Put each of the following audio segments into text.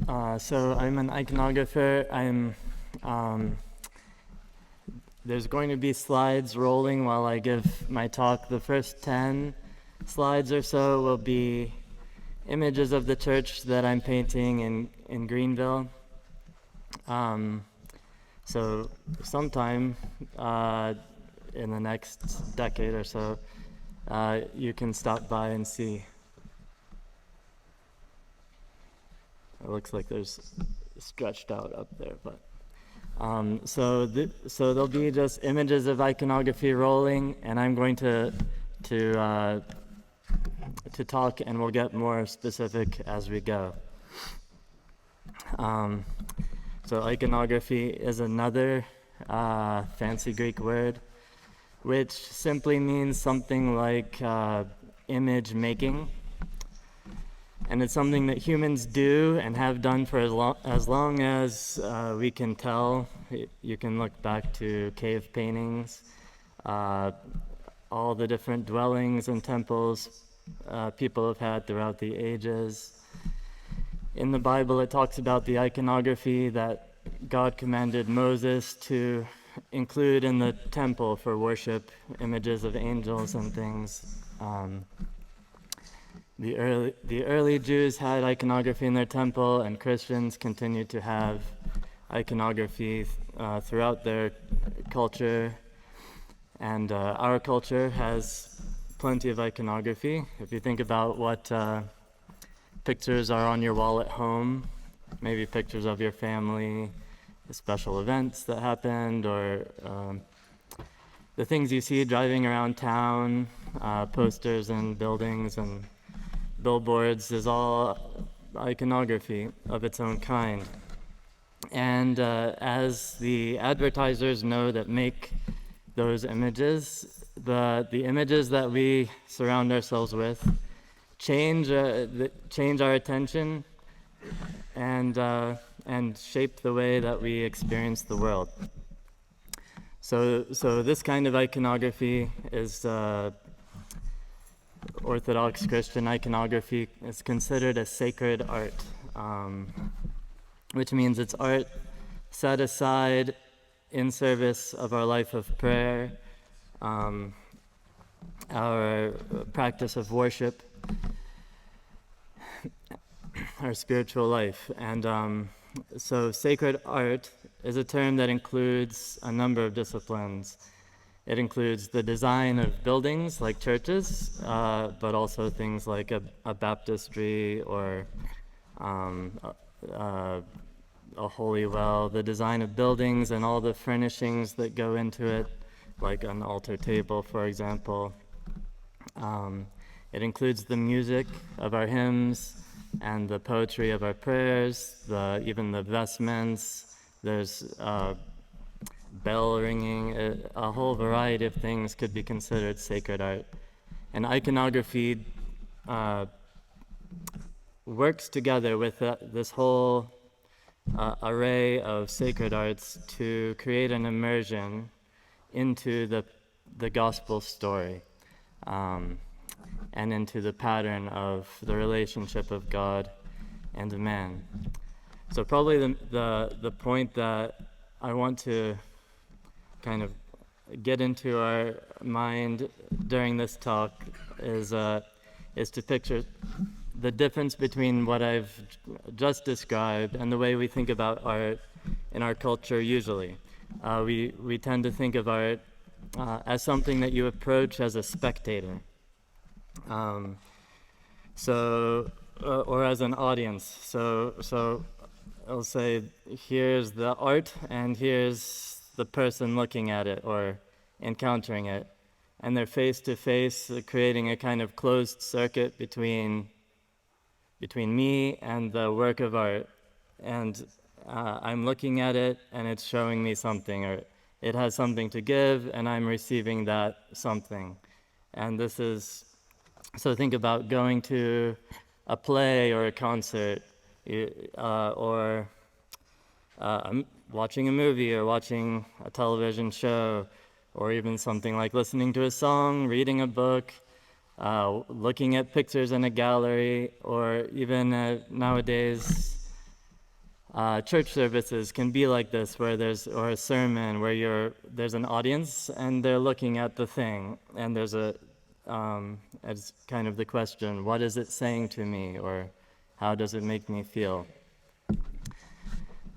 So I'm an iconographer. There's going to be slides rolling while I give my talk. The first 10 slides or so will be images of the church that I'm painting in Greenville. So sometime in the next decade or so, you can stop by and see. It looks like there's stretched out up there, but so there'll be just images of iconography rolling, and I'm going to talk, and we'll get more specific as we go. So iconography is another fancy Greek word, which simply means something like image making. And it's something that humans do and have done for as long as we can tell. You can look back to cave paintings, all the different dwellings and temples people have had throughout the ages. In the Bible, it talks about the iconography that God commanded Moses to include in the temple for worship, images of angels and things. The early Jews had iconography in their temple, and Christians continue to have iconography throughout their culture. And our culture has plenty of iconography. If you think about what pictures are on your wall at home, maybe pictures of your family, the special events that happened, or the things you see driving around town, posters and buildings and billboards, is all iconography of its own kind. And as the advertisers know that make those images, the images that we surround ourselves with change our attention and shape the way that we experience the world. So this kind of iconography is Orthodox Christian iconography is considered a sacred art, which means it's art set aside in service of our life of prayer, our practice of worship, our spiritual life. And so sacred art is a term that includes a number of disciplines. It includes the design of buildings like churches, but also things like a baptistry or a holy well, the design of buildings and all the furnishings that go into it, like an altar table, for example. It includes the music of our hymns and the poetry of our prayers, even the vestments. There's bell ringing, a whole variety of things could be considered sacred art. And iconography works together with this whole array of sacred arts to create an immersion into the gospel story and into the pattern of the relationship of God and man. So probably the point that I want to kind of get into our mind during this talk is to picture the difference between what I've just described and the way we think about art in our culture usually. We tend to think of art as something that you approach as a spectator, or as an audience. So I'll say, here's the art, and here's the person looking at it or encountering it, and they're face to face, creating a kind of closed circuit between me and the work of art. And I'm looking at it, and it's showing me something, or it has something to give, and I'm receiving that something. And this is, so think about going to a play or a concert, or watching a movie or watching a television show, or even something like listening to a song, reading a book, looking at pictures in a gallery, or even nowadays church services can be like this, where or a sermon where there's an audience and they're looking at the thing, and there's it's kind of the question, what is it saying to me, or how does it make me feel?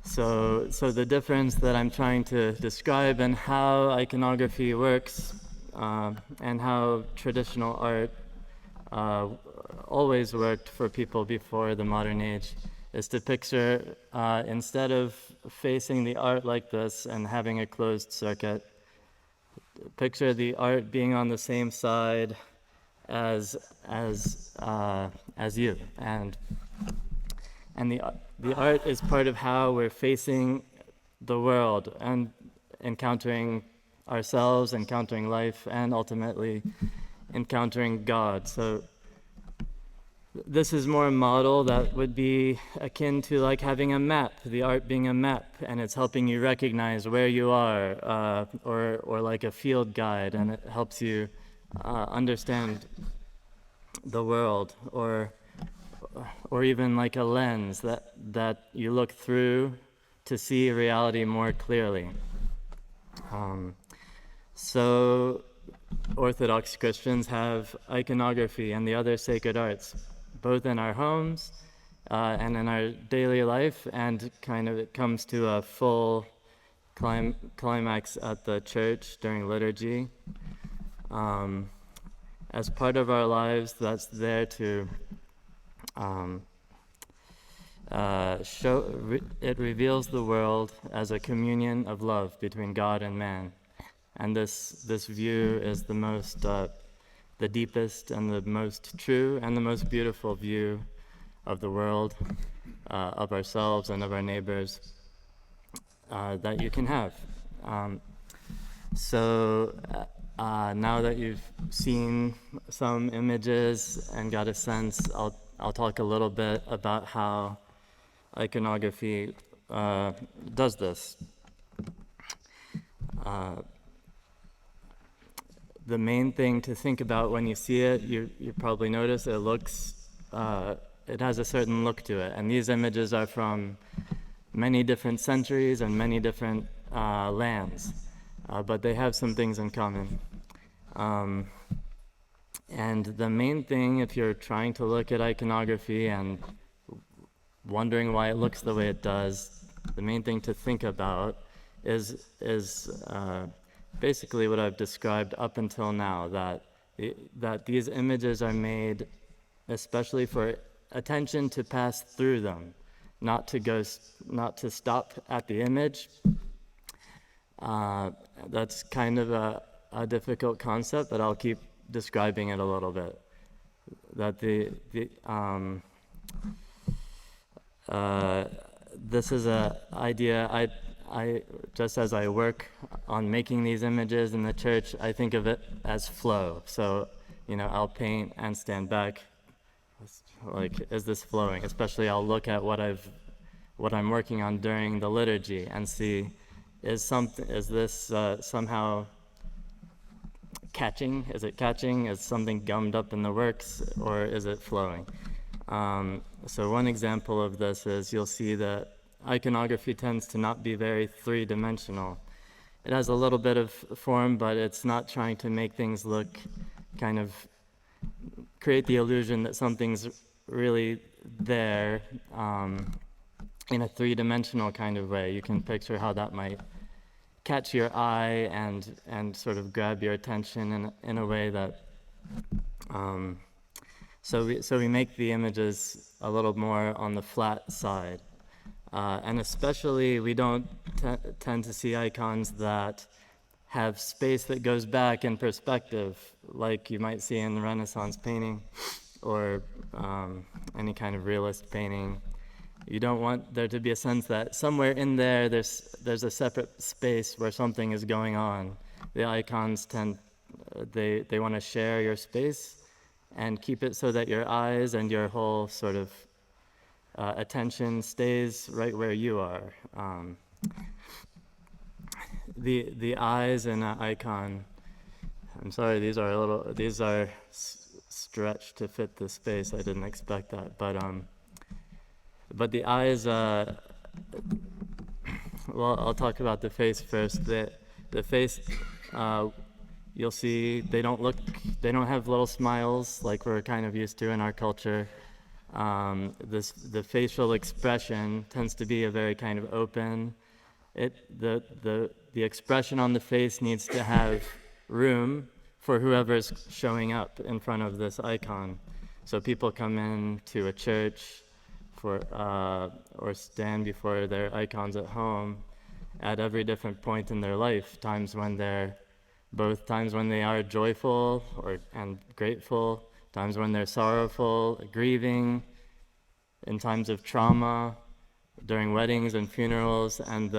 So the difference that I'm trying to describe and how iconography works, and how traditional art always worked for people before the modern age, is to picture, instead of facing the art like this and having a closed circuit, picture the art being on the same side as you, and the art is part of how we're facing the world and encountering ourselves, encountering life, and ultimately encountering God. So this is more a model that would be akin to like having a map, the art being a map, and it's helping you recognize where you are, or like a field guide, and it helps you understand the world, or even like a lens that you look through to see reality more clearly. So Orthodox Christians have iconography and the other sacred arts, both in our homes and in our daily life, and kind of it comes to a full climax at the church during liturgy. As part of our lives, that's there to it reveals the world as a communion of love between God and man. And this view is the deepest and the most true and the most beautiful view of the world, of ourselves and of our neighbors, that you can have. Now that you've seen some images and got a sense, I'll talk a little bit about how iconography does this. The main thing to think about when you see it, you probably notice it has a certain look to it. And these images are from many different centuries and many different lands, but they have some things in common. And the main thing, if you're trying to look at iconography and wondering why it looks the way it does, the main thing to think about is basically what I've described up until now, that these images are made especially for attention to pass through them, not to stop at the image. That's kind of a difficult concept, but I'll keep describing it a little bit. That this is an idea I just as I work on making these images in the church, I think of it as flow. So, I'll paint and stand back. Like, is this flowing? Especially I'll look at what I'm working on during the liturgy and see, is this somehow catching? Is it catching? Is something gummed up in the works, or is it flowing? So one example of this is you'll see that iconography tends to not be very three-dimensional. It has a little bit of form, but it's not trying to make things look, kind of create the illusion that something's really there in a three-dimensional kind of way. You can picture how that might catch your eye and sort of grab your attention in a way that so we make the images a little more on the flat side. And especially we don't tend to see icons that have space that goes back in perspective, like you might see in Renaissance painting or any kind of realist painting. You don't want there to be a sense that somewhere in there there's a separate space where something is going on. The icons they want to share your space and keep it so that your eyes and your whole sort of attention stays right where you are. The eyes in an icon, I'm sorry, these are stretched to fit the space. I didn't expect that, but the eyes well, I'll talk about the face first. The face, you'll see they don't have little smiles like we're kind of used to in our culture. The facial expression tends to be a very kind of open. The expression on the face needs to have room for whoever's showing up in front of this icon. So people come in to a church or stand before their icons at home at every different point in their life, times when they are joyful and grateful, times when they're sorrowful, grieving, in times of trauma, during weddings and funerals. And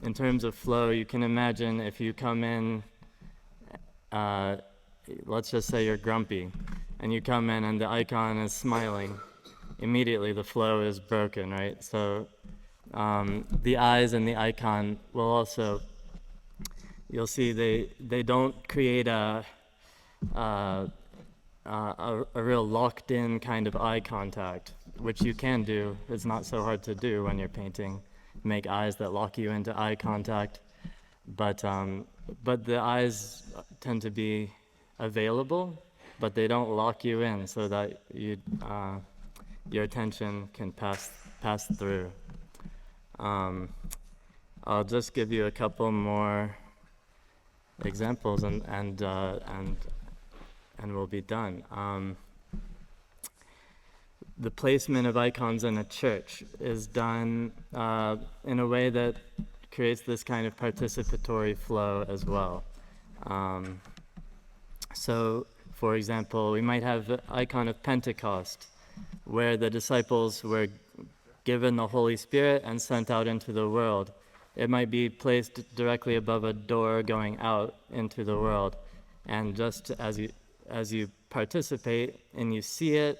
in terms of flow, you can imagine if you come in, let's just say you're grumpy, and you come in and the icon is smiling, immediately the flow is broken, right? So the eyes and the icon will also, you'll see they don't create a real locked-in kind of eye contact, which you can do. It's not so hard to do when you're painting, make eyes that lock you into eye contact. But the eyes tend to be available, but they don't lock you in, so that your attention can pass through. I'll just give you a couple more examples, and we'll be done. The placement of icons in a church is done in a way that creates this kind of participatory flow as well. So, for example, we might have the icon of Pentecost, where the disciples were given the Holy Spirit and sent out into the world. It might be placed directly above a door going out into the world. And just as you participate and you see it,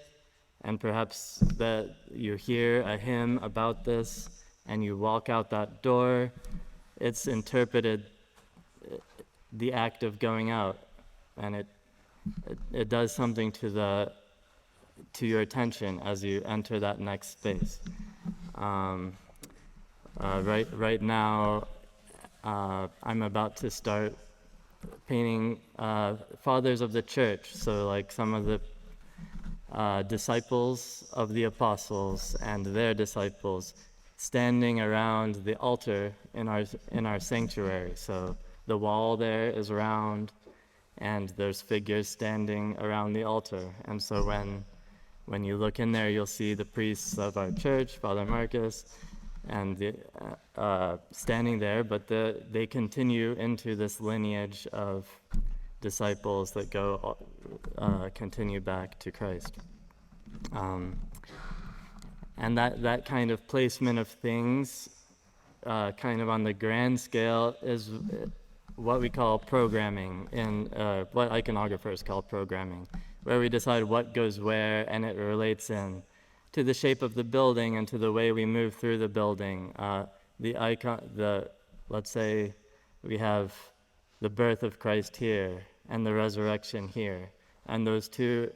and perhaps that you hear a hymn about this, and you walk out that door, it's interpreted the act of going out, and it does something to your attention as you enter that next space. Right now, I'm about to start painting fathers of the church, so like some of the disciples of the apostles and their disciples standing around the altar in our sanctuary. So the wall there is round, and there's figures standing around the altar. And so when you look in there, you'll see the priests of our church, Father Marcus, and standing there, but they continue into this lineage of disciples that continue back to Christ. And that kind of placement of things, kind of on the grand scale, is what we call programming, what iconographers call programming, where we decide what goes where, and it relates in to the shape of the building and to the way we move through the building. Let's say we have the birth of Christ here and the resurrection here, and those two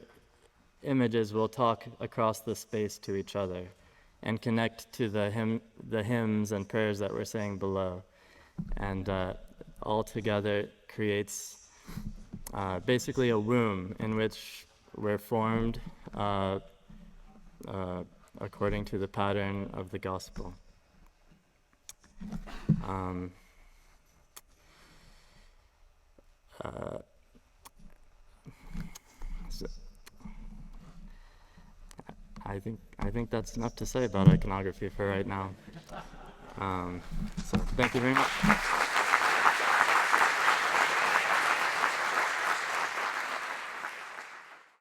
images will talk across the space to each other and connect to the hymns and prayers that we're saying below, and all together creates basically a womb in which we're formed according to the pattern of the gospel. So I think that's enough to say about iconography for right now. So thank you very much.